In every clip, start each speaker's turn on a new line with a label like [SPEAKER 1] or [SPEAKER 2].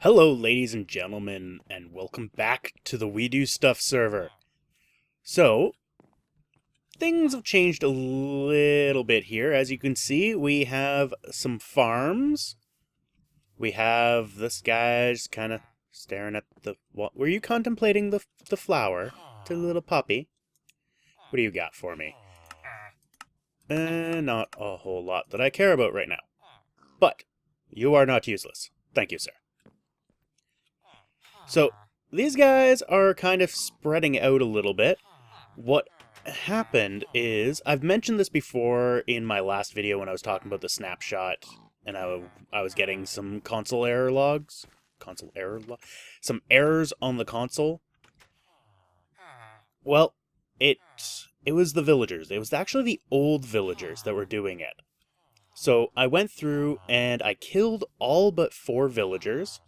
[SPEAKER 1] Hello, ladies and gentlemen, and welcome back to the We Do Stuff server. So, things have changed a little bit here. As you can see, we have some farms. We have this guy just kind of staring at the... Were you contemplating the flower to the little puppy? What do you got for me? Not a whole lot that I care about right now. But, you are not useless. Thank you, sir. So, these guys are kind of spreading out a little bit. What happened is, I've mentioned this before in my last video when I was talking about the snapshot, and I was getting some console error logs. Some errors on the console. Well, it was the villagers. It was actually the old villagers that were doing it. So, I went through and I killed all but 4 villagers.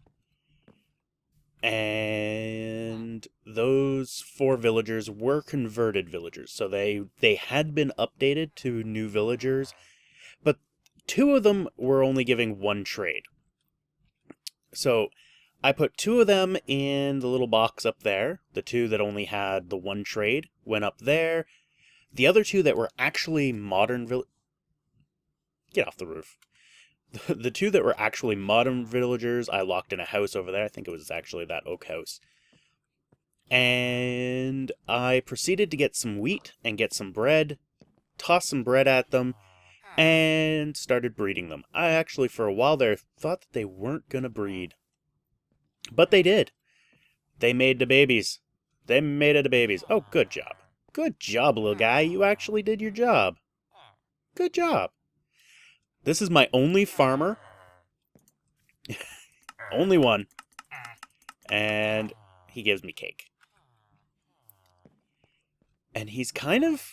[SPEAKER 1] And those 4 villagers were converted villagers. So they had been updated to new villagers. But 2 of them were only giving 1 trade. So I put 2 of them in the little box up there. The 2 that only had the 1 trade went up there. The other 2 that were actually modern Get off the roof. The 2 that were actually modern villagers, I locked in a house over there. I think it was actually that oak house. And I proceeded to get some wheat and get some bread, toss some bread at them, and started breeding them. I actually, for a while there, thought that they weren't going to breed. But they did. They made the babies. They made it the babies. Oh, good job. Good job, little guy. You actually did your job. Good job. This is my only farmer. Only one. And he gives me cake. And he's kind of...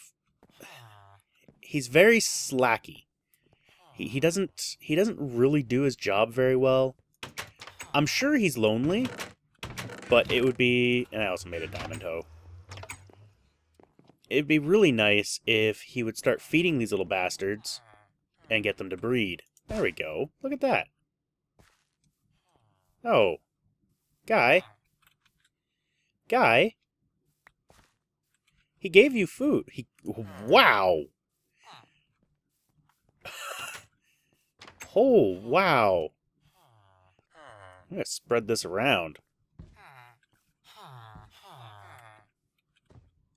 [SPEAKER 1] He's very slacky. He doesn't really do his job very well. I'm sure he's lonely, but it would be... And I also made a diamond hoe. It'd be really nice if he would start feeding these little bastards and get them to breed. There we go. Look at that. Oh. Guy. Guy. He gave you food. Wow. Oh, wow. I'm going to spread this around.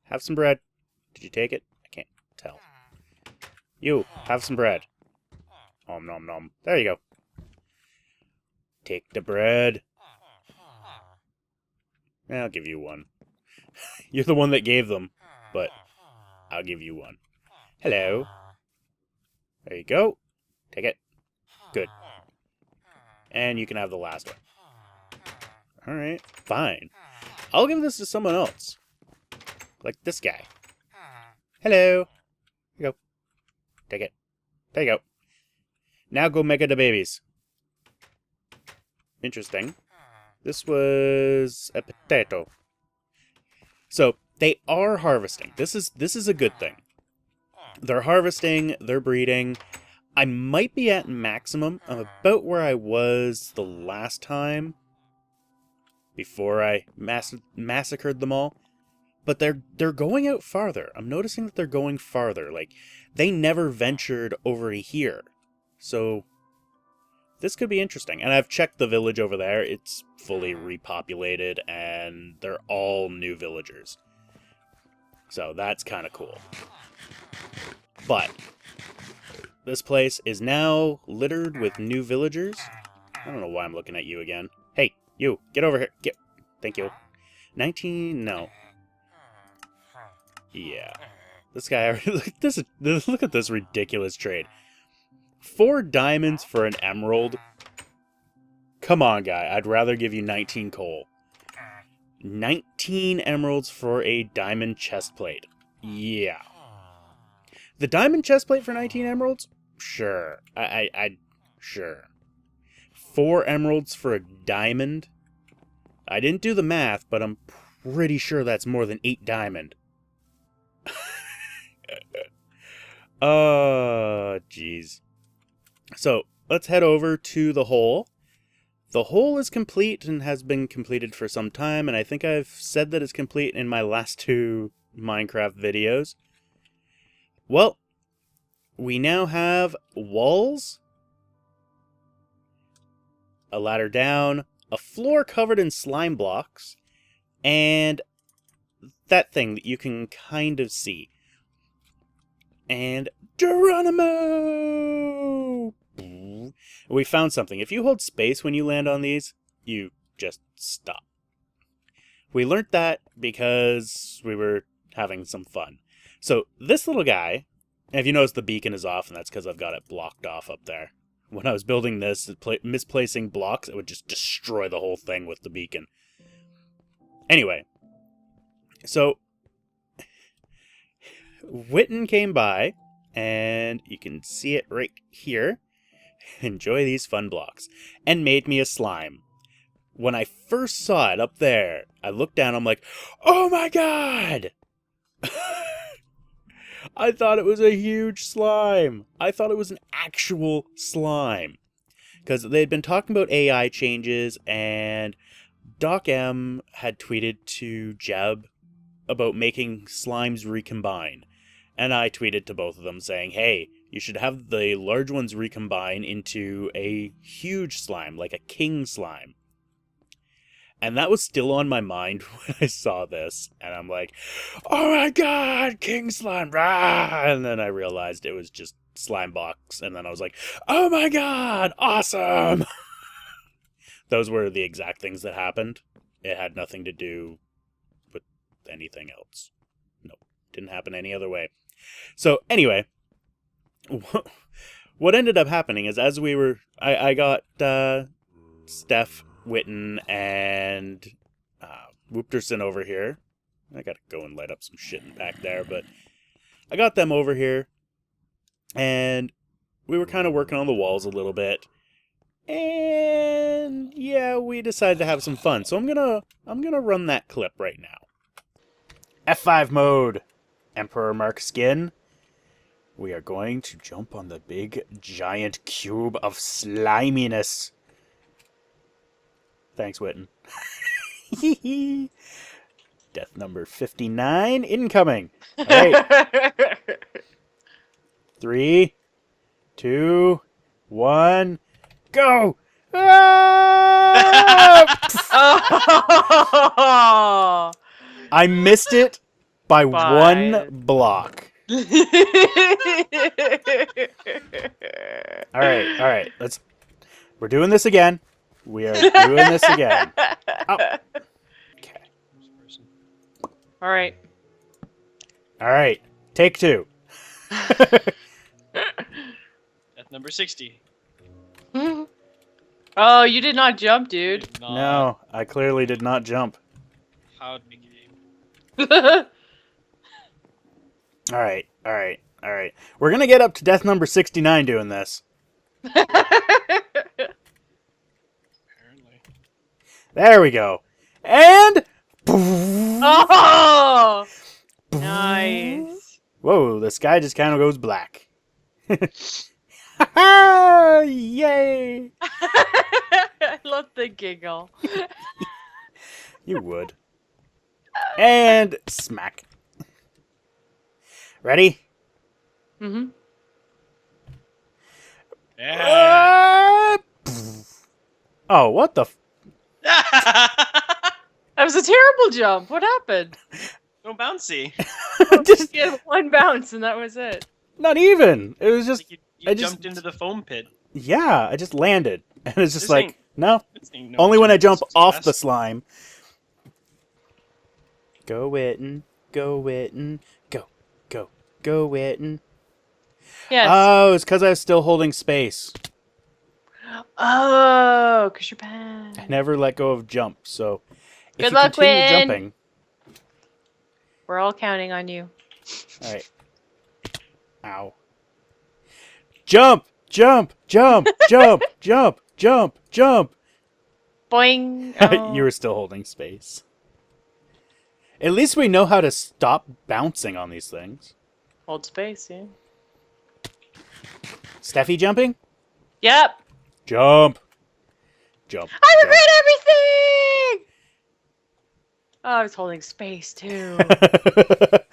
[SPEAKER 1] Have some bread. Did you take it? I can't tell. You, have some bread. Om nom nom. There you go. Take the bread. I'll give you one. You're the one that gave them, but I'll give you one. Hello. There you go. Take it. Good. And you can have the last one. Alright, fine. I'll give this to someone else. Like this guy. Hello. Here you go. Take it. There you go. Now go make it the babies. Interesting. This was a potato. So, they are harvesting. This is a good thing. They're harvesting, they're breeding. I might be at maximum. I'm about where I was the last time. Before I massacred them all. But they're going out farther. I'm noticing that they're going farther. Like, they never ventured over here. So, this could be interesting. And I've checked the village over there. It's fully repopulated, and they're all new villagers. So, that's kind of cool. But, this place is now littered with new villagers. I don't know why I'm looking at you again. Hey, you, get over here. Get. Thank you. 19, no. Yeah. This guy, look at this ridiculous trade. 4 diamonds for an emerald? Come on, guy. I'd rather give you 19 coal. 19 emeralds for a diamond chestplate. Yeah. The diamond chestplate for 19 emeralds? Sure. Sure. 4 emeralds for a diamond? I didn't do the math, but I'm pretty sure that's more than 8 diamond. Oh, jeez. So, let's head over to the hole. The hole is complete and has been completed for some time, and I think I've said that it's complete in my last 2 Minecraft videos. Well, we now have walls, a ladder down, a floor covered in slime blocks, and that thing that you can kind of see. And Geronimo! We found something. If you hold space when you land on these, you just stop. We learned that because we were having some fun. So this little guy, and if you notice the beacon is off, and that's because I've got it blocked off up there. When I was building this, misplacing blocks, it would just destroy the whole thing with the beacon. Anyway, so Witten came by, and you can see it right here. Enjoy these fun blocks. And made me a slime. When I first saw it up there, I looked down, I'm like, oh my god! I thought it was a huge slime. I thought it was an actual slime. Because they'd been talking about AI changes, and Doc M had tweeted to Jeb about making slimes recombine. And I tweeted to both of them saying, hey, you should have the large ones recombine into a huge slime, like a king slime. And that was still on my mind when I saw this. And I'm like, oh my god, king slime, rah! And then I realized it was just slime box. And then I was like, oh my god, awesome! Those were the exact things that happened. It had nothing to do with anything else. Nope, didn't happen any other way. So anyway, what ended up happening is as we were, I got Steph, Witten, and Whoopterson over here. I gotta go and light up some shit in back there, but I got them over here, and we were kind of working on the walls a little bit, and yeah, we decided to have some fun. So I'm gonna run that clip right now. F5 mode. Emperor Mark skin. We are going to jump on the big giant cube of sliminess. Thanks, Witten. Death number 59 incoming. All right. 3, 2, 1, go! Ah! I missed it by 1 block. All right. We're doing this again. We are doing this again. Oh. Okay.
[SPEAKER 2] All
[SPEAKER 1] right. Take 2.
[SPEAKER 3] Death number 60.
[SPEAKER 2] Oh, you did not jump, dude.
[SPEAKER 1] No, I clearly did not jump.
[SPEAKER 3] How'd we game?
[SPEAKER 1] All right. We're gonna get up to death number 69 doing this.
[SPEAKER 3] Apparently.
[SPEAKER 1] There we go. And...
[SPEAKER 2] Oh! Nice.
[SPEAKER 1] Whoa, the sky just kind of goes black. Yay!
[SPEAKER 2] I love the giggle.
[SPEAKER 1] You would. And smack. Ready?
[SPEAKER 2] Mm-hmm.
[SPEAKER 3] Yeah.
[SPEAKER 1] Oh, what the...
[SPEAKER 2] That was a terrible jump. What happened?
[SPEAKER 3] So bouncy.
[SPEAKER 1] Just
[SPEAKER 2] You had 1 bounce and that was it.
[SPEAKER 1] not even. It was just...
[SPEAKER 3] You
[SPEAKER 1] I
[SPEAKER 3] jumped into the foam pit.
[SPEAKER 1] Yeah, I just landed. And it's just
[SPEAKER 3] This
[SPEAKER 1] like,
[SPEAKER 3] ain't-
[SPEAKER 1] no.
[SPEAKER 3] This ain't no
[SPEAKER 1] Only when I
[SPEAKER 3] jump
[SPEAKER 1] jump off the
[SPEAKER 3] success.
[SPEAKER 1] slime. Go Witten. Go Witten. Go Witten.
[SPEAKER 2] Yes.
[SPEAKER 1] Oh, it's because I was still holding space.
[SPEAKER 2] Oh, because you're
[SPEAKER 1] I
[SPEAKER 2] bad.
[SPEAKER 1] never let go of jump, so... If
[SPEAKER 2] Good
[SPEAKER 1] you
[SPEAKER 2] luck,
[SPEAKER 1] continue
[SPEAKER 2] Witten.
[SPEAKER 1] jumping...
[SPEAKER 2] We're all counting on you.
[SPEAKER 1] Alright. Ow. Jump! Jump! Jump! Jump! Jump! Jump! Jump!
[SPEAKER 2] Boing. Oh.
[SPEAKER 1] You were still holding space. At least we know how to stop bouncing on these things.
[SPEAKER 2] Hold space, yeah.
[SPEAKER 1] Steffi jumping?
[SPEAKER 2] Yep.
[SPEAKER 1] Jump! Jump.
[SPEAKER 2] I regret everything! Oh, I was holding space too.
[SPEAKER 1] Jump.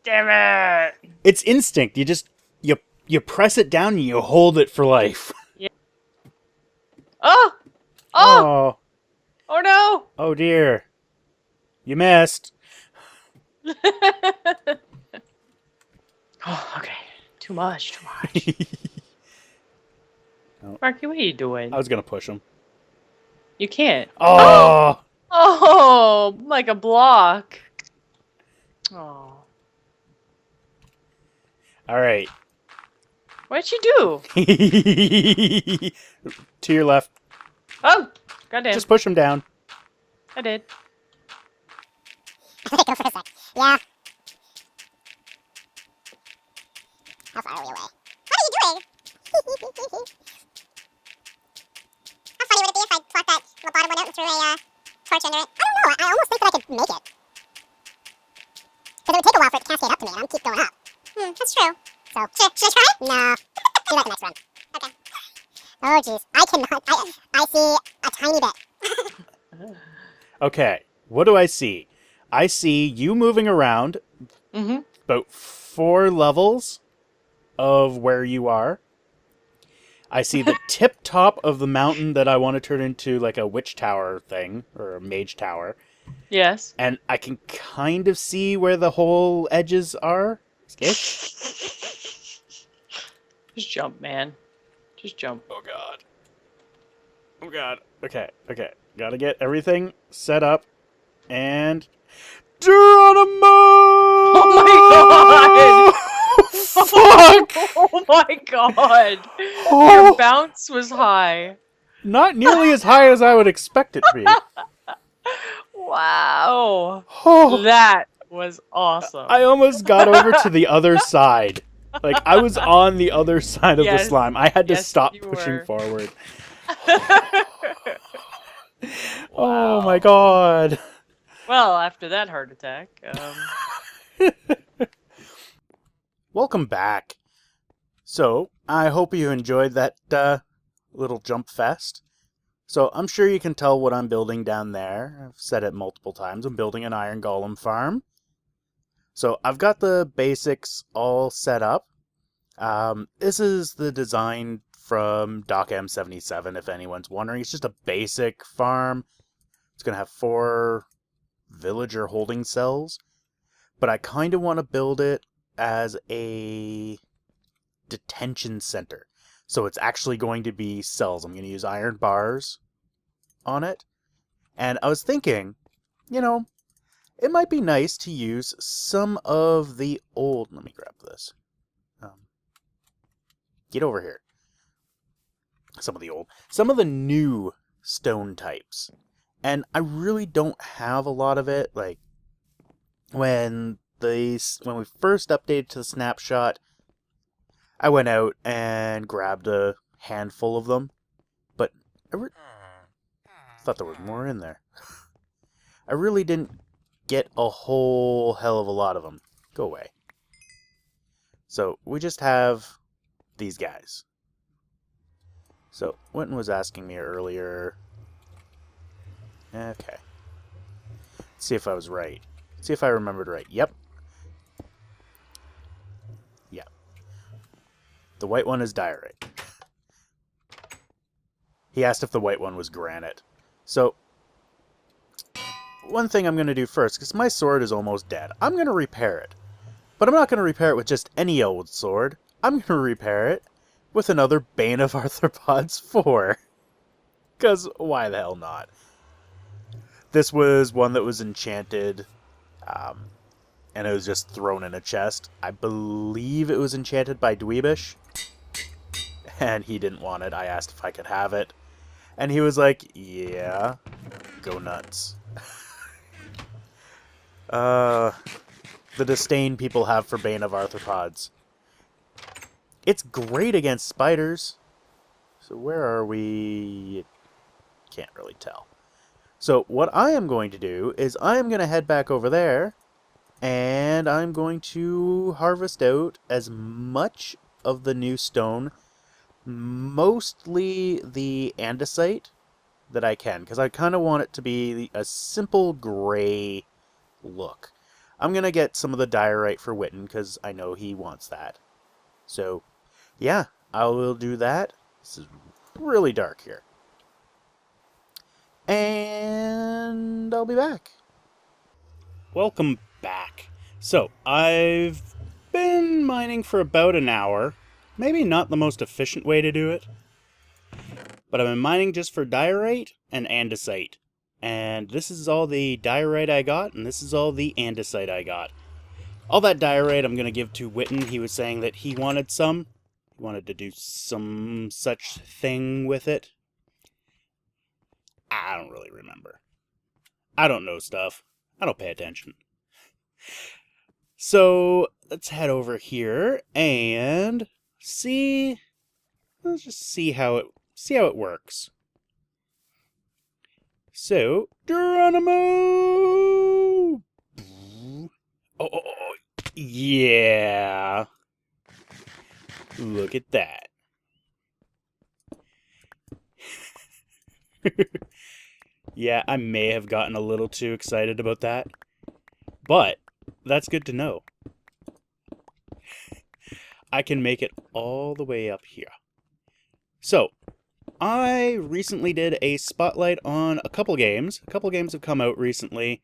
[SPEAKER 2] Damn it!
[SPEAKER 1] It's instinct. You press it down and you hold it for life.
[SPEAKER 2] Yeah. Oh! Oh!
[SPEAKER 1] Oh.
[SPEAKER 2] Oh no!
[SPEAKER 1] Oh dear. You missed.
[SPEAKER 2] Oh, okay. Too much. Marky, what are you doing?
[SPEAKER 1] I was gonna push him.
[SPEAKER 2] You can't.
[SPEAKER 1] Oh.
[SPEAKER 2] Oh, like a block. Oh.
[SPEAKER 1] All right.
[SPEAKER 2] What'd you do?
[SPEAKER 1] To your left.
[SPEAKER 2] Oh! Goddamn.
[SPEAKER 1] Just push him down.
[SPEAKER 2] I did.
[SPEAKER 4] Go for a sec. Yeah. How far are we away? What are you doing? How funny would it be if I swapped that little bottom one out and threw a torch under it? I don't know. I almost think that I could make it. Because it would take a while for it to cascade up to me, and I'm keep going up. That's true. So, should I try? No. Do that the next run. Okay. Oh, jeez. I cannot. I see a tiny bit.
[SPEAKER 1] Okay. What do I see? I see you moving around
[SPEAKER 2] Mm-hmm.
[SPEAKER 1] about 4 levels of where you are. I see the tip top of the mountain that I want to turn into like a witch tower thing, or a mage tower.
[SPEAKER 2] Yes.
[SPEAKER 1] And I can kind of see where the whole edges are. Ish.
[SPEAKER 2] Just jump, man. Just jump.
[SPEAKER 1] Oh god. Oh god. Okay. Gotta get everything set up. And... Geronimo!
[SPEAKER 2] Oh
[SPEAKER 1] Fuck!
[SPEAKER 2] Oh my god!
[SPEAKER 1] Oh.
[SPEAKER 2] Your bounce was high.
[SPEAKER 1] Not nearly as high as I would expect it to be.
[SPEAKER 2] Wow.
[SPEAKER 1] Oh.
[SPEAKER 2] That was awesome.
[SPEAKER 1] I almost got over to the other side. Like, I was on the other side of the
[SPEAKER 2] Yes.
[SPEAKER 1] slime. I had to
[SPEAKER 2] Yes,
[SPEAKER 1] stop
[SPEAKER 2] you
[SPEAKER 1] pushing
[SPEAKER 2] were.
[SPEAKER 1] forward. Oh my god.
[SPEAKER 2] Well, after that heart attack,
[SPEAKER 1] Welcome back. So, I hope you enjoyed that little jump fest. So, I'm sure you can tell what I'm building down there. I've said it multiple times. I'm building an iron golem farm. So, I've got the basics all set up. This is the design from Doc M77, if anyone's wondering. It's just a basic farm. It's going to have 4 villager holding cells. But I kind of want to build it as a detention center. So it's actually going to be cells. I'm going to use iron bars on it. And I was thinking, it might be nice to use some of the old... Let me grab this. Get over here. Some of the new stone types. And I really don't have a lot of it. Like, when we first updated to the snapshot, I went out and grabbed a handful of them. But I thought there was more in there. I really didn't get a whole hell of a lot of them. Go away. So, we just have these guys. So, Winton was asking me earlier... Okay. Let's see if I was right. See if I remembered right. Yep. The white one is diorite. He asked if the white one was granite. So, one thing I'm going to do first, because my sword is almost dead, I'm going to repair it. But I'm not going to repair it with just any old sword. I'm going to repair it with another Bane of Arthropods 4. Because why the hell not? This was one that was enchanted, and it was just thrown in a chest. I believe it was enchanted by Dweebish, and he didn't want it. I asked if I could have it, and he was like, yeah, go nuts. The disdain people have for Bane of Arthropods. It's great against spiders. So where are we? Can't really tell. So what I am going to do is I am going to head back over there, and I'm going to harvest out as much of the new stone, mostly the andesite, that I can, because I kind of want it to be a simple gray look. I'm going to get some of the diorite for Witten, because I know he wants that. So, yeah, I will do that. This is really dark here. And I'll be back. Welcome back. So, I've been mining for about an hour. Maybe not the most efficient way to do it. But I've been mining just for diorite and andesite. And this is all the diorite I got, and this is all the andesite I got. All that diorite I'm going to give to Witten. He was saying that he wanted some. He wanted to do some such thing with it. I don't really remember. I don't know stuff. I don't pay attention. So, let's head over here and see... Let's just see how it works. So, Geronimo! Oh, yeah. Look at that. Yeah, I may have gotten a little too excited about that. But, that's good to know. I can make it all the way up here. So, I recently did a spotlight on a couple games. A couple games have come out recently.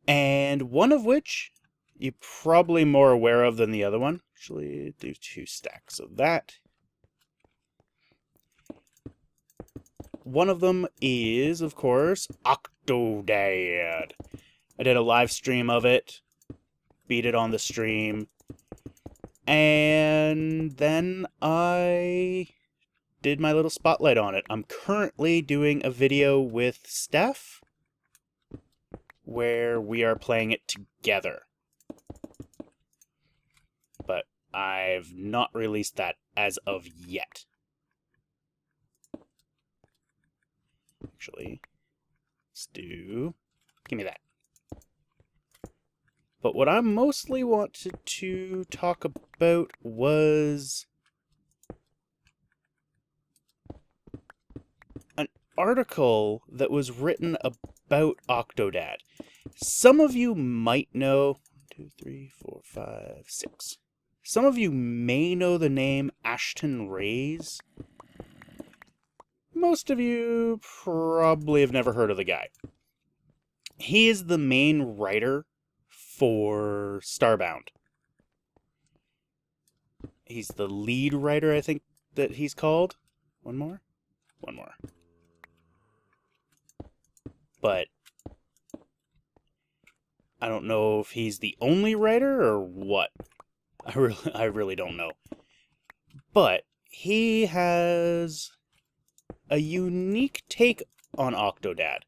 [SPEAKER 1] And one of which you're probably more aware of than the other one. Actually, do 2 stacks of that. One of them is, of course, Octodad. I did a live stream of it. Beat it on the stream. And then I did my little spotlight on it. I'm currently doing a video with Steph where we are playing it together. But I've not released that as of yet. Actually, let's do... Give me that. But what I mostly wanted to talk about was an article that was written about Octodad. Some of you might know... 1, 2, 3, 4, 5, 6. Some of you may know the name Ashton Rays. Most of you probably have never heard of the guy. He is the main writer for Starbound. He's the lead writer, I think, that he's called. One more? One more. But I don't know if he's the only writer or what. I really don't know. But he has a unique take on Octodad,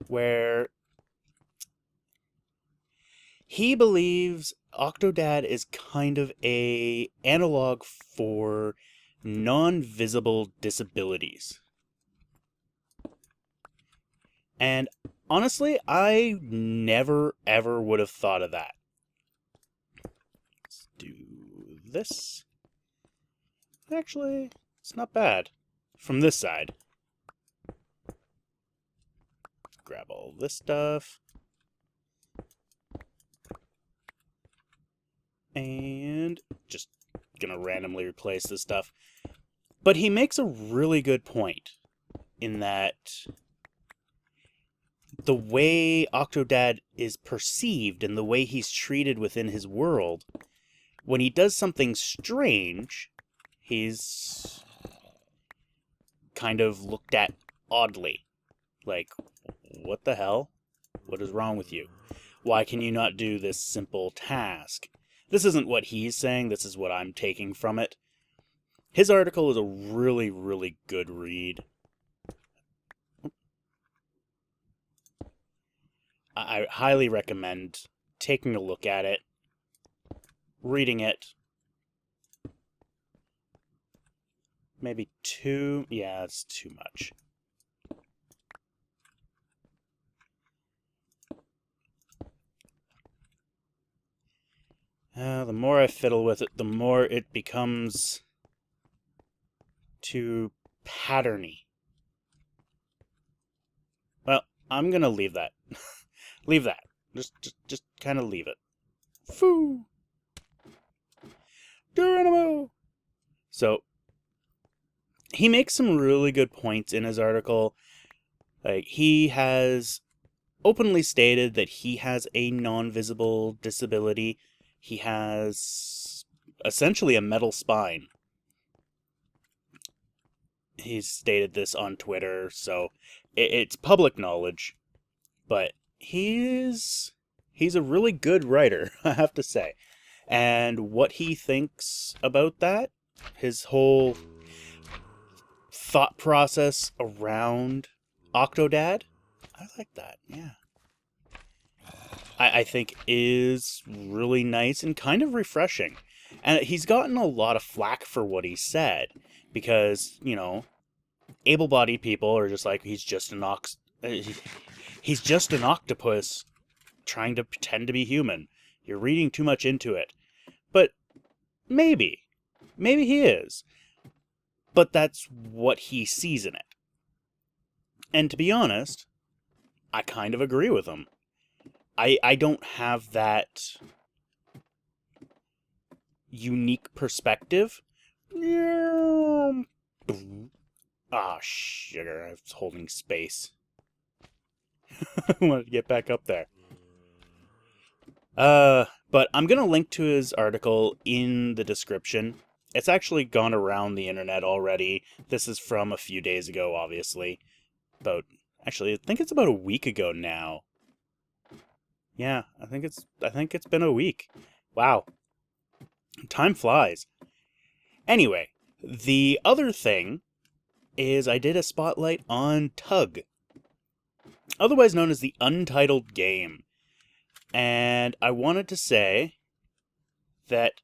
[SPEAKER 1] where he believes Octodad is kind of an analog for non-visible disabilities. And honestly, I never ever would have thought of that. Let's do this. Actually, it's not bad. From this side. Grab all this stuff. And just gonna randomly replace this stuff. But he makes a really good point in that the way Octodad is perceived and the way he's treated within his world, when he does something strange, he's kind of looked at oddly. Like, what the hell? What is wrong with you? Why can you not do this simple task? This isn't what he's saying, this is what I'm taking from it. His article is a really, really good read. I highly recommend taking a look at it, reading it. Maybe 2, yeah, it's too much. The more I fiddle with it, the more it becomes too patterny. I'm gonna leave that. Leave that. Just kind of leave it. Foo! Geronimo! So, he makes some really good points in his article. Like, he has openly stated that he has a non-visible disability. He has essentially a metal spine. He's stated this on Twitter, so it's public knowledge. But he's a really good writer, I have to say. And what he thinks about that, his whole thought process around Octodad, I like that, yeah. I think is really nice and kind of refreshing. And he's gotten a lot of flack for what he said, because, you know, able-bodied people are just like, he's just an octopus trying to pretend to be human. You're reading too much into it. But maybe he is. But that's what he sees in it. And to be honest, I kind of agree with him. I don't have that unique perspective. Ah, sugar, I was holding space. I wanted to get back up there. But I'm gonna link to his article in the description. It's actually gone around the internet already. This is from a few days ago, obviously. Actually, I think it's about a week ago now. Yeah, I think it's been a week. Wow. Time flies. Anyway, the other thing is I did a spotlight on Tug, otherwise known as the Untitled Game. And I wanted to say that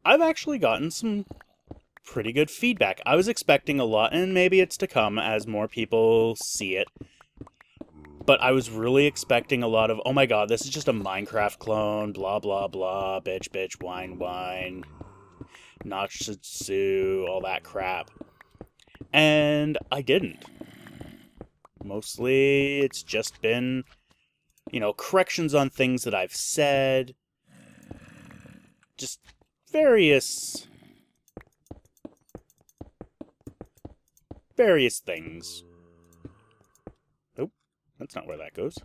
[SPEAKER 1] I've actually gotten some pretty good feedback. I was expecting a lot, and maybe it's to come as more people see it. But I was really expecting a lot of, oh my god, this is just a Minecraft clone, blah blah blah, bitch bitch, whine whine, Natsu, all that crap. And I didn't. Mostly it's just been, you know, corrections on things that I've said. Just various things. Oh, that's not where that goes.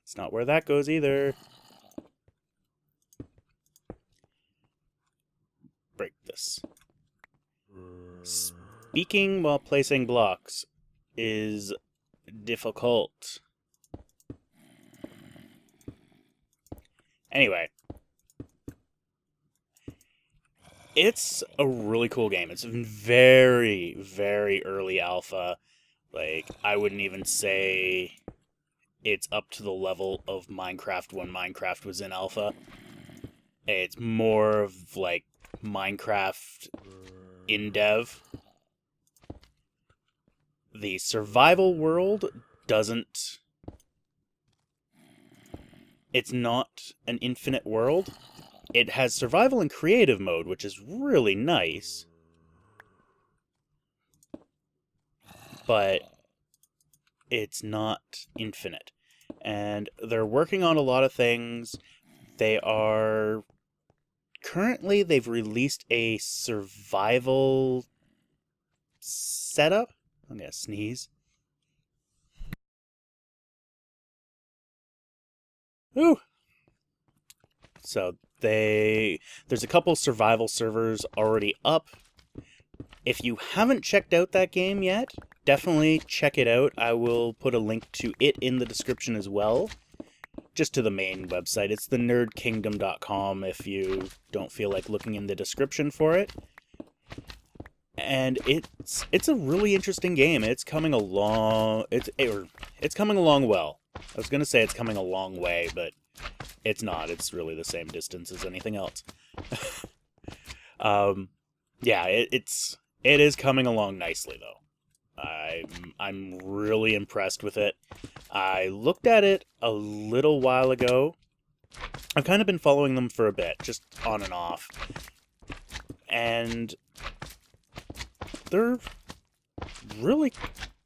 [SPEAKER 1] It's not where that goes either. Break this. Speaking while placing blocks is difficult. Anyway. It's a really cool game. It's very, very early alpha. Like, I wouldn't even say it's up to the level of Minecraft when Minecraft was in alpha. It's more of, like, Minecraft in dev. The survival world doesn't... It's not an infinite world. It has survival and creative mode, which is really nice. But it's not infinite. And they're working on a lot of things. Currently, they've released a survival setup. I'm gonna sneeze. Ooh! So there's a couple survival servers already up. If you haven't checked out that game yet, definitely check it out. I will put a link to it in the description as well. Just to the main website. It's thenerdkingdom.com if you don't feel like looking in the description for it. And it's a really interesting game. It's coming along. It's coming along well. I was gonna say it's coming a long way, but it's not. It's really the same distance as anything else. Yeah, it is coming along nicely though. I'm really impressed with it. I looked at it a little while ago, I've kind of been following them for a bit, just on and off. And they're really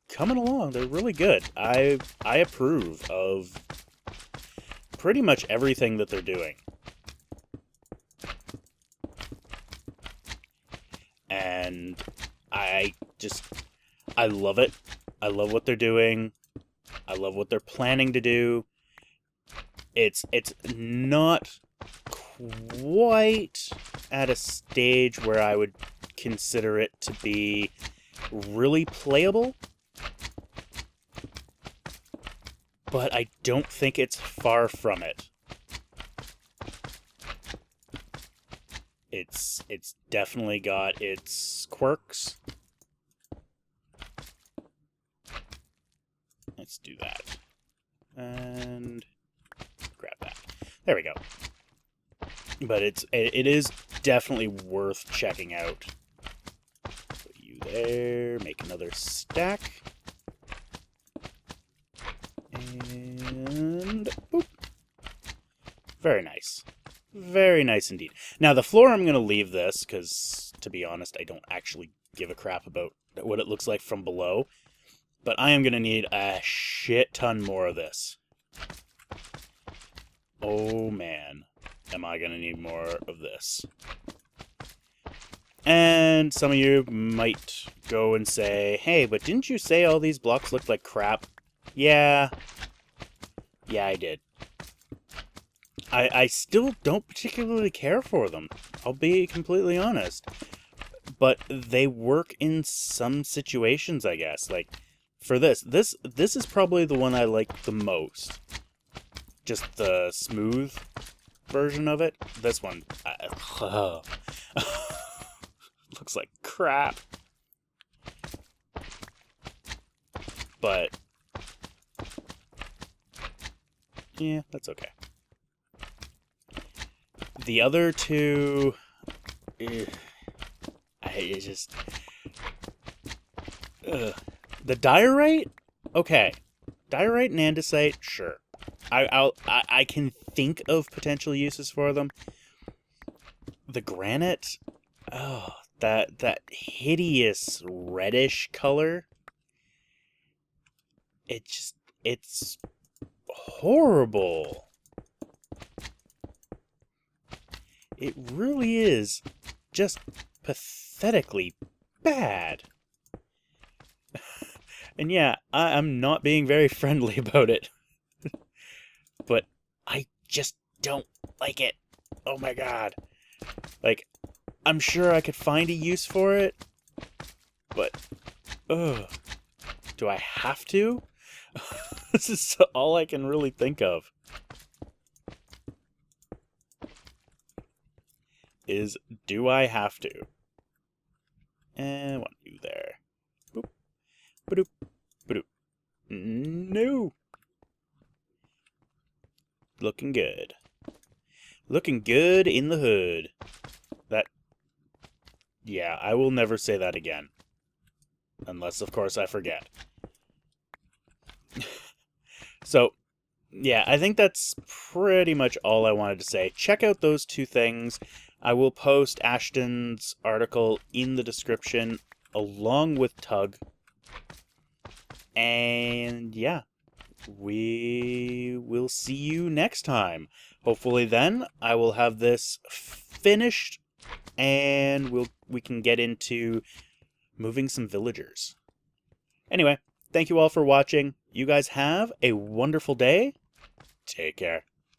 [SPEAKER 1] coming along. They're really good. I approve of pretty much everything that they're doing. And I love it. I love what they're doing. I love what they're planning to do. It's not quite at a stage where I would consider it to be really playable, but I don't think it's far from it. It's definitely got its quirks. Let's do that. And grab that. There we go. But it is definitely worth checking out. Put you there. Make another stack. And boop. Very nice. Very nice indeed. Now, the floor, I'm going to leave this, because, to be honest, I don't actually give a crap about what it looks like from below. But I am going to need a shit ton more of this. Oh, man. Am I going to need more of this. And some of you might go and say, hey, but didn't you say all these blocks look like crap? Yeah. Yeah, I did. I still don't particularly care for them. I'll be completely honest. But they work in some situations, I guess. Like, for this is probably the one I like the most. Just the smooth version of it. This one, looks like crap. But yeah, that's okay. The other two, I just, the diorite, okay, diorite and andesite, sure. I can think of potential uses for them. The granite, oh, that hideous reddish color. It's horrible. It really is just pathetically bad. And yeah, I'm not being very friendly about it. But I just don't like it. Oh my god. Like, I'm sure I could find a use for it, but, ugh. Do I have to? This is all I can really think of. Is, do I have to? And 1, 2 there. Boop. Ba-doop. Ba-doop. No. Looking good. Looking good in the hood. That... Yeah, I will never say that again. Unless, of course, I forget. So, yeah, I think that's pretty much all I wanted to say. Check out those two things. I will post Ashton's article in the description along with Tug. And yeah, we will see you next time. Hopefully then I will have this finished and we can get into moving some villagers. Anyway, thank you all for watching. You guys have a wonderful day. Take care.